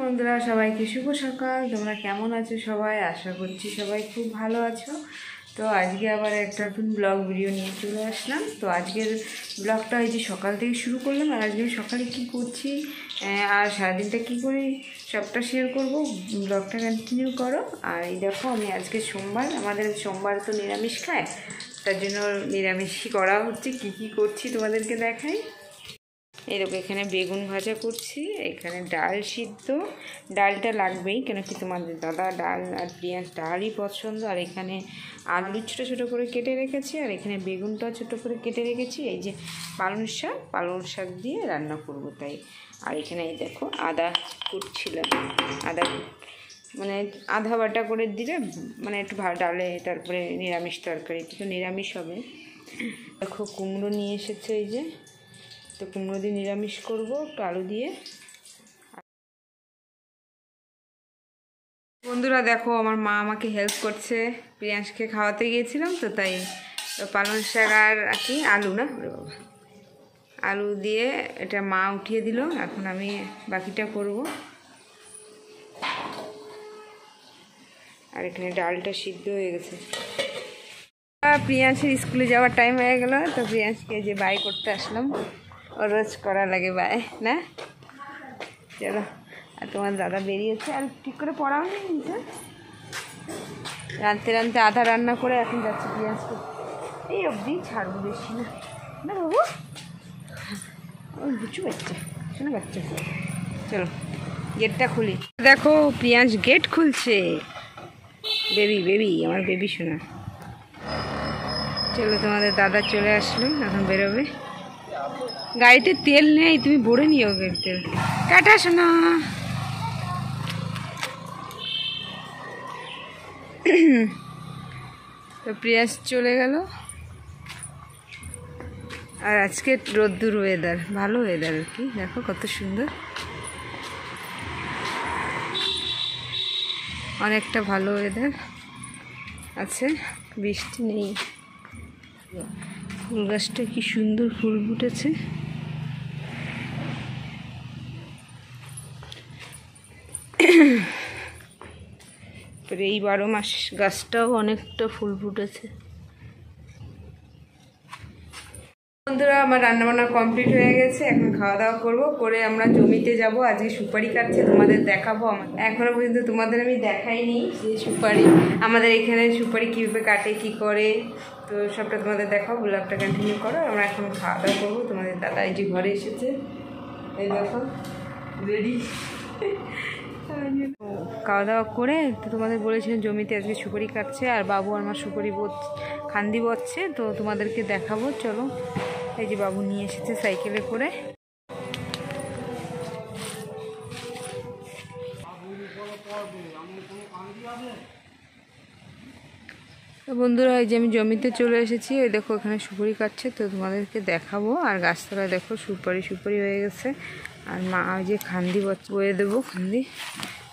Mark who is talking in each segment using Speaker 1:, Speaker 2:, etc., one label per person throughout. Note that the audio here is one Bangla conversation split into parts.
Speaker 1: বন্ধুরা, সবাইকে শুভ সকাল। তোমরা কেমন আছো সবাই? আশা করছি সবাই খুব ভালো আছো। তো আজকে আবার একটা নতুন ব্লগ ভিডিও নিয়ে চলে আসলাম। তো আজকের ব্লগটা এই যে সকাল থেকে শুরু করলাম, আর আজকে সকালে কি করছি আর সারাদিনটা কি করি সবটা শেয়ার করব। ব্লগটা কন্টিনিউ করো। আর এই দেখো, আমি আজকে সোমবার, আমাদের সোমবার তো নিরামিষ খায়, তার জন্য নিরামিষই করা হচ্ছে। কি কি করছি তোমাদেরকে দেখাই। এই দেখো, এখানে বেগুন ভাজা করছি, এখানে ডাল সিদ্ধ। ডালটা লাগবেই, কেন কি তোমাদের দাদা ডাল আর পেঁয়াজ ডালই পছন্দ। আর এখানে আলু ছোটো ছোটো করে কেটে রেখেছি, আর এখানে বেগুনটাও ছোটো করে কেটে রেখেছি। এই যে পালং শাক দিয়ে রান্না করব তাই। আর এখানে এই দেখো আদা কুটছিলাম, আদা মানে আধা বাটা করে দিলে মানে একটু ডালে, তারপরে নিরামিষ তরকারি তো নিরামিষ হবে। দেখো কুমড়ো নিয়ে এসেছে, এই যে, তো কুমড়ো দিয়ে নিরামিষ করবো একটু আলু দিয়ে। বন্ধুরা দেখো, আমার মা আমাকে হেল্প করছে, প্রিয়াংশকে খাওয়াতে গিয়েছিলাম তো তাই। তো পালং শাক আর কি আলু না, আলু দিয়ে এটা মা উঠিয়ে দিল, এখন আমি বাকিটা করব। আর এখানে ডালটা সিদ্ধ হয়ে গেছে। প্রিয়াংশের স্কুলে যাওয়ার টাইম হয়ে গেল, তো প্রিয়াংশকে যে বাই করতে আসলাম। ও রোজ করা লাগে বাই না। চলো, আর তোমার দাদা বেরিয়েছে, আর ঠিক করে পড়াও নেই নিচে। রাঁধতে রাঁধতে আধা রান্না করে এখন যাচ্ছে প্রিয়াংশকে এই অবধি ছাড়বো, বেশি না না বাবু, বুঝু বাচ্চা, শোনা বাচ্চা। চলো গেটটা খুলি। দেখো প্রিয়াংশ গেট খুলছে। বেবি আমার বেবি শোনা। চলো, তোমাদের দাদা চলে আসলো, এখন বেরোবে। গাড়িতে তেল নেই, তুমি ভরে নিও তেল। টাটা শোনা। তো প্রিয়াস চলে গেল। আর আজকে রোদ্দুর ওয়েদার, ভালো ওয়েদার আর কি। দেখো কত সুন্দর, অনেকটা ভালো ওয়েদার আছে, বৃষ্টি নেই। ফুল গাছটা কি সুন্দর ফুল ফুটেছে। এই 12 মাস গাছটাও অনেকটা ফুল ফুটেছে। বন্ধুরা, আমার রান্নাবান্না কমপ্লিট হয়ে গেছে, এখন খাওয়া দাওয়া করবো, করে আমরা জমিতে যাব। আজকে সুপারি কাটছে, তোমাদের দেখাবো। এখনো পর্যন্ত তোমাদের আমি দেখাইনি যে সুপারি, আমাদের এখানে সুপারি কীভাবে কাটে কি করে, তো সবটা তোমাদের দেখাবো। ব্লগটা কন্টিনিউ করো। আমরা এখন খাওয়া দাওয়া করবো। তোমাদের দাদা এই যে ঘরে এসেছে, এই দেখো রেডি। খাওয়া দাওয়া করে তো তোমাদের বলেছিলাম জমিতে আজকে সুপারি কাটছে, আর বাবু আমার সুপারি খান্দি বচ্ছে, তো তোমাদেরকে দেখাবো। চলো, এই যে বাবু নিয়ে এসেছে সাইকেলে করে। তো বন্ধুরা, এই যে আমি জমিতে চলে এসেছি, ওই দেখো এখানে সুপারি কাটছে, তো তোমাদেরকে দেখাবো। আর গাছতলায় দেখো সুপারি হয়ে গেছে। আর মা ওই যে খান্দি বয়ে দেবো,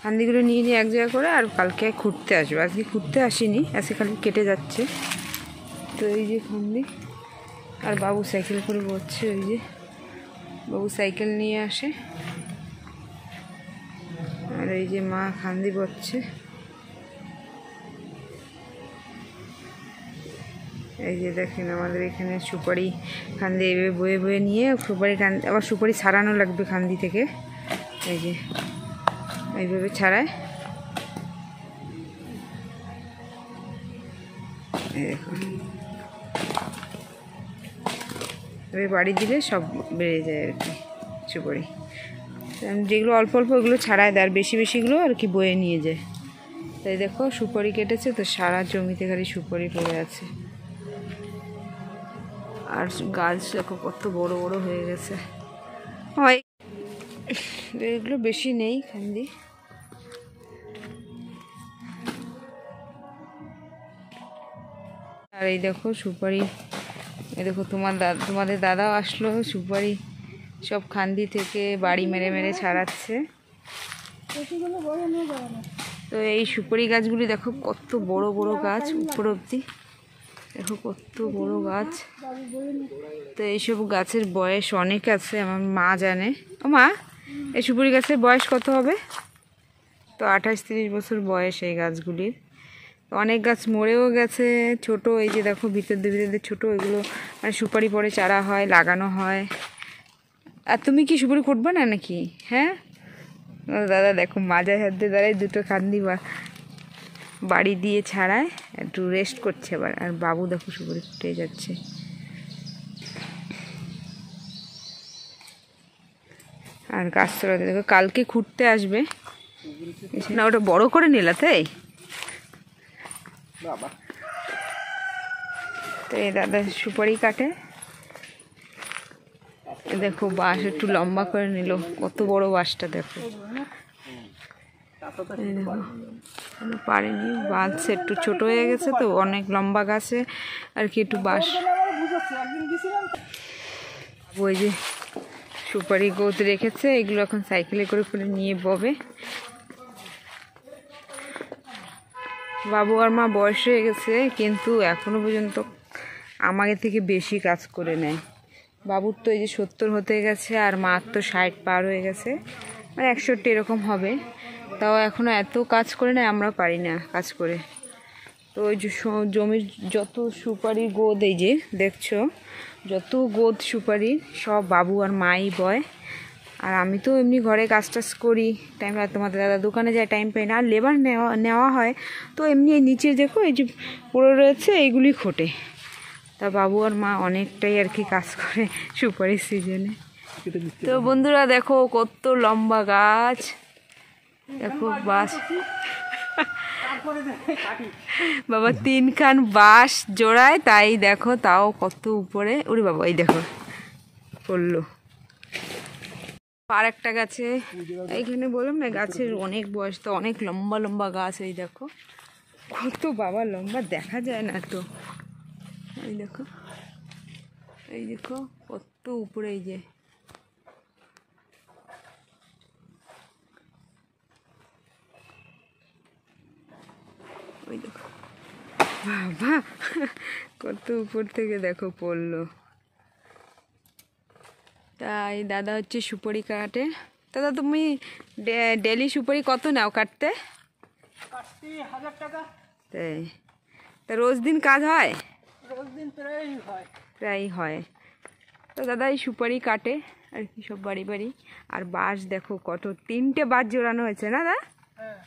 Speaker 1: খান্দিগুলো নিয়ে এক জায়গা করে। আর কালকে খুঁড়তে আসবো, আজকে খুঁড়তে আসিনি, আজকে খালি কেটে যাচ্ছে। তো এই যে খান্দি, আর বাবু সাইকেল করে বসছে। ওই যে বাবু সাইকেল নিয়ে আসে, আর এই যে মা খান্দি বচ্ছে। এই যে দেখেন, আমাদের এখানে সুপারি খান্দি এইভাবে বয়ে বয়ে নিয়ে সুপারি খান্দি, আবার সুপারি ছাড়ানো লাগবে খান্দি থেকে। এই যে এইভাবে ছাড়ায়, এই দেখুন, এবার বাড়ি দিলে সব বেড়ে যায় আর কি সুপারি। যেগুলো অল্প অল্প ওগুলো ছাড়ায় দেয়, আর বেশিগুলো আর কি বয়ে নিয়ে যায়। তাই দেখো সুপারি কেটেছে, তো সারা জমিতে খালি সুপারি পড়ে আছে। আর গাছ দেখো কত বড় বড় হয়ে গেছে। হয় এগুলো বেশি নেই খান্দি। আর এই দেখো সুপারি, এই দেখো তোমাদের দাদাও আসলো, সুপারি সব খান্দি থেকে বাড়ি মেরে মেরে ছাড়াচ্ছে। তো এই সুপারি গাছগুলি দেখো কত বড় বড় গাছ, উপর অব্দি দেখো কত বড় গাছ। তো এইসব গাছের বয়স অনেক আছে, আমার মা জানে। ও মা, এই সুপারি গাছের বয়স কত হবে? তো 28-30 বছর বয়স এই গাছগুলির। অনেক গাছ মরেও গেছে, ছোট এই যে দেখো ভিতর ভিতরে ছোট, এগুলো মানে সুপারি পরে চারা হয়, লাগানো হয়। আর তুমি কি সুপারি করবে না নাকি? হ্যাঁ দাদা দেখো মাজায় হাত দিয়ে দাঁড়ায়, দুটো কান্দি বাড়ি দিয়ে ছাড়ায়, একটু রেস্ট করছে এবার। আর বাবু দেখো সুপারি ফুটে যাচ্ছে। আর গাছ চড়াতে দেখো কালকে খুঁড়তে আসবে না, ওটা বড় করে নিলা তাই। তো এই দাদা সুপারি কাটে, দেখো বাঁশ একটু লম্বা করে নিল, কত বড় বাঁশটা দেখো। পারেনি, বাঁশ একটু ছোট হয়ে গেছে তো, অনেক লম্বা গাছে আর কি একটু বাঁশ। ওই যে সুপারি গোদ রেখেছে, এগুলো এখন সাইকেলে করে করে নিয়ে ববে। বাবু আর মা বয়স হয়ে গেছে, কিন্তু এখনো পর্যন্ত আমাদের থেকে বেশি কাজ করে নেয়। বাবুর তো এই যে 70 হতে গেছে, আর মার তো 60 পার হয়ে গেছে, মানে 61 এরকম হবে। তাও এখনো এত কাজ করে নেয়, আমরা পারি না কাজ করে। তো ওই যে জমির যত সুপারি গোদ এই যে দেখছো, যত গোদ সুপারি সব বাবু আর মাই বয়। আর আমি তো এমনি ঘরে কাজ টাজ করি, টাইম রাত, তোমাদের দাদা দোকানে যায়, টাইম পাই না। আর লেবার নেওয়া হয় তো এমনি এই নিচে দেখো এই যে পড়ে রয়েছে, এইগুলি খোটে। তা বাবু আর মা অনেকটাই আর কি কাজ করে সুপারির সিজনে। তো বন্ধুরা দেখো কত লম্বা গাছ, দেখো বাঁশ বাবা 3 খান বাঁশ জোড়ায়, তাই দেখো তাও কত উপরে। ওরে বাবা এই দেখো পড়লো। আর একটা গাছে এইখানে বললাম না, গাছের অনেক বয়স, তো অনেক লম্বা লম্বা গাছ। এই দেখো কত বাবা লম্বা, দেখা যায় না তো। এই দেখো, এই দেখো কত উপরে, এই যে ওই দেখো বাবা কত উপর থেকে দেখো পড়লো। তাই দাদা হচ্ছে সুপারি কাটে। দাদা তুমি ডেলি সুপারি কত নাও কাটতে?
Speaker 2: 1000 টাকা।
Speaker 1: তাই, তা রোজ দিন কাজ হয়?
Speaker 2: রোজ দিন প্রায়ই হয়।
Speaker 1: প্রায়ই হয়। তো দাদা এই সুপারি কাটে আর কি সব বাড়ি বাড়ি। আর বাঁশ দেখো কত, 3টে বাঁশ জোড়ানো হয়েছে না দা?
Speaker 2: হ্যাঁ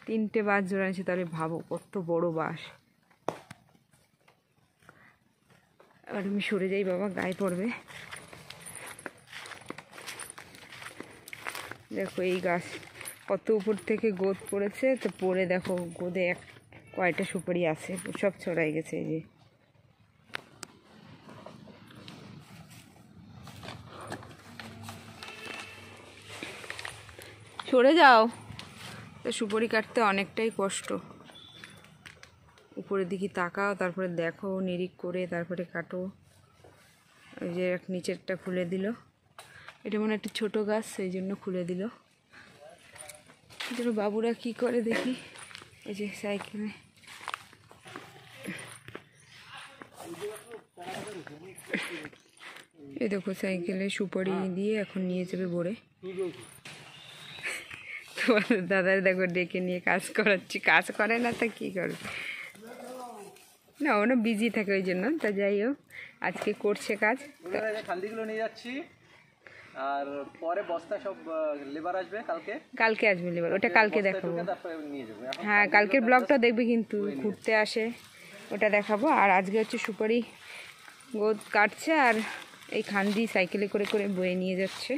Speaker 1: 3টে বাঁশ জোড়ানো হয়েছে, তাহলে ভাবো কত বড় বাঁশ। এবার তুমি সরে যাই বাবা, গায়ে পড়বে। দেখো এই গাছ কত উপর থেকে গোদ পড়েছে, তো পড়ে দেখো গোদে কয়টা সুপারি আছে, সব ছড়াই গেছে। এই যে সরে যাও। তো সুপারি কাটতে অনেকটাই কষ্ট, উপরের দিকে তাকাও, তারপরে দেখো নিরিখ করে তারপরে কাটো। ওই যে নিচেরটা খুলে দিল, এটা মনে একটা ছোটো গাছ, সেই জন্য খুলে দিল। বাবুরা কি করে দেখি। এই যে সাইকেলে এই দেখো সাইকেলে সুপারি দিয়ে এখন নিয়ে যাবে ভরে। তোমাদের দাদার দেখো ডেকে নিয়ে কাজ করাচ্ছি, কাজ করে না তা কী করবে না, ওরা বিজি থাকে ওই জন্য। তা যাই হোক আজকে করছে কাজ।
Speaker 2: খান্দিগুলো নিয়ে যাচ্ছি, আর পরে বস্তা সব লেবার আসবে
Speaker 1: কালকে আসবে লেবার, ওটা কালকে দেখাবো।
Speaker 2: নিয়ে যাবো।
Speaker 1: হ্যাঁ কালকের ব্লগটা দেখবে কিন্তু, ঘুরতে আসে ওটা দেখাবো। আর আজকে হচ্ছে সুপারি গোদ কাটছে, আর এই খান্দি সাইকেলে করে করে বয়ে নিয়ে যাচ্ছে।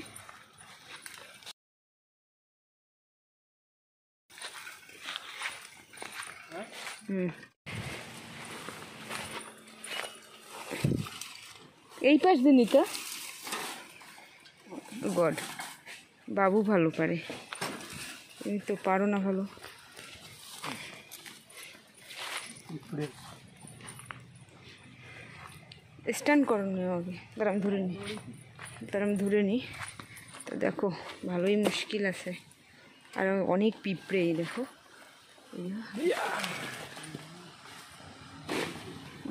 Speaker 1: এই পাশ দিনই তো গড, বাবু ভালো পারে, তুমি তো পারো না ভালো। স্ট্যান্ড করো নি আগে, তার আমি ধরে নিই। তো দেখো ভালোই মুশকিল আছে, আর অনেক পিঁপড়ে দেখো।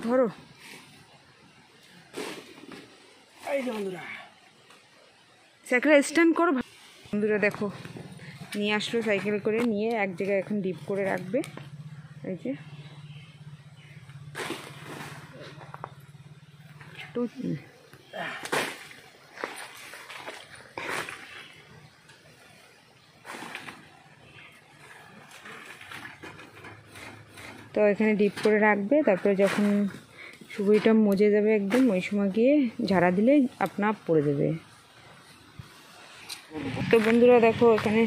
Speaker 1: ধরো সাইকেলে স্ট্যান্ড করো। বন্ধুরা দেখো নিয়ে আসলো সাইকেল করে, নিয়ে এক জায়গায় এখন ডিপ করে রাখবে। এই যে তো এখানে ডিপ করে রাখবে। তারপরে যখন সুপুরিটা মজে যাবে একদম, ওই সময় গিয়ে ঝাড়া দিলে আপনা আপ পড়ে যাবে। তো বন্ধুরা দেখো এখানে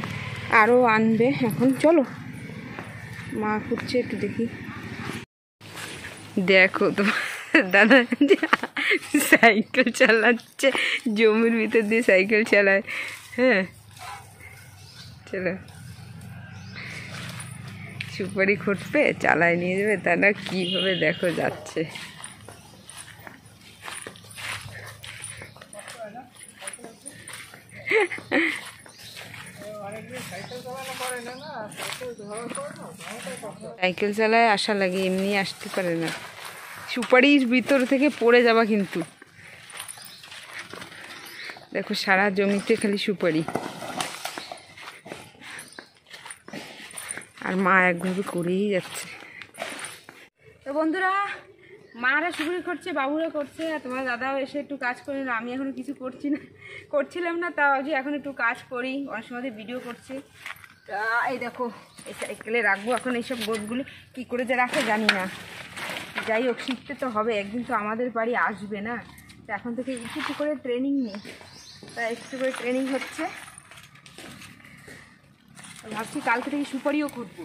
Speaker 1: আরও আনবে এখন, চলো মা করছে একটু দেখি। দেখো তো দাদা সাইকেল চালাচ্ছে, জমির ভিতর দিয়ে সাইকেল চালায়। হ্যাঁ চলো, সুপারি খুঁটবে, চালায় নিয়ে যাবে, তা না কীভাবে দেখো যাচ্ছে। সাইকেল চালায় আশা লাগে, এমনি আসতে পারে না। সুপারির ভিতর থেকে পড়ে যাবা কিন্তু। দেখো সারা জমিতে খালি সুপারি, আর মা একভাবে করেই যাচ্ছে। তো বন্ধুরা মারা সুপারি করছে, বাবুরা করছে, আর তোমার দাদাও এসে একটু কাজ করে নিল। আমি এখন কিছু করছিলাম না, তাও যে এখন একটু কাজ করি, অনেক সময় ভিডিও করছি। তা এই দেখো এই সাইকেলে রাখবো এখন এইসব গোদগুলি, কী করে যে রাখে জানি না। যাই হোক শিখতে তো হবে, একদিন তো আমাদের বাড়ি আসবে না। তো এখন থেকে একটু করে ট্রেনিং নিই, তা একটু করে ট্রেনিং হচ্ছে। ভাবছি কালকে থেকে সুপারিও করবো।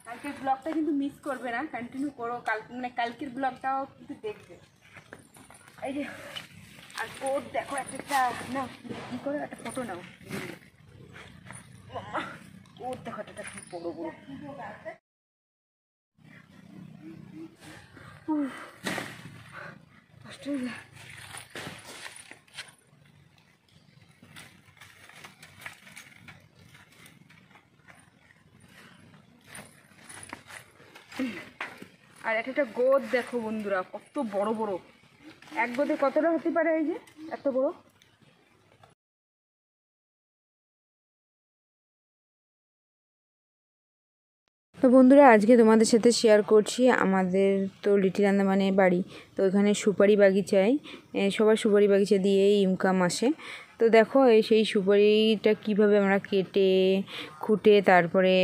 Speaker 1: কালকের ব্লগটা কিন্তু মিস করবে না, কন্টিনিউ করো। কালকের ব্লগটাও কিন্তু দেখবে। এই যে আর কোট দেখো, একটা নাও, কী করে একটা ফটো নাও। কোট দেখো একটা কি বড়ো বড়ো। কষ্ট হয়ে যায়। আর একটা গোদ দেখো বন্ধুরা, কত বড় বড়। এক গোদে কতটা হতে পারে, এই যে এত বড়। তো বন্ধুরা আজকে তোমাদের সাথে শেয়ার করছি, আমাদের তো লিটিল আন্দামানে বাড়ি, তো ওইখানে সুপারি বাগিচায় সবার সুপারি বাগিচা দিয়েই ইনকাম আসে। তো দেখো সেই সুপারিটা কিভাবে আমরা কেটে খুঁটে তারপরে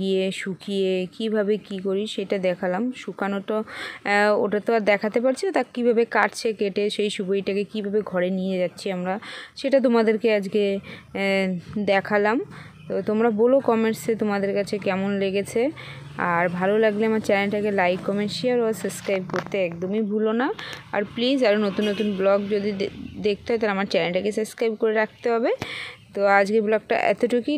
Speaker 1: গিয়ে শুকিয়ে কিভাবে কি করি সেটা দেখালাম। শুকানো তো ওটা তো আর দেখাতে পারছি না, তা কীভাবে কাটছে কেটে সেই সুপারিটাকে কিভাবে ঘরে নিয়ে যাচ্ছি আমরা, সেটা তোমাদেরকে আজকে দেখালাম। তো তোমরা বলো কমেন্টসে তোমাদের কাছে কেমন লেগেছে। আর ভালো লাগলে আমার চ্যানেলটাকে লাইক কমেন্ট শেয়ার ও সাবস্ক্রাইব করতে একদমই ভুলো না। আর প্লিজ আরও নতুন নতুন ব্লগ যদি দেখতে হয় তাহলে আমার চ্যানেলটাকে সাবস্ক্রাইব করে রাখতে হবে। তো আজকে ব্লগটা এতটুকুই।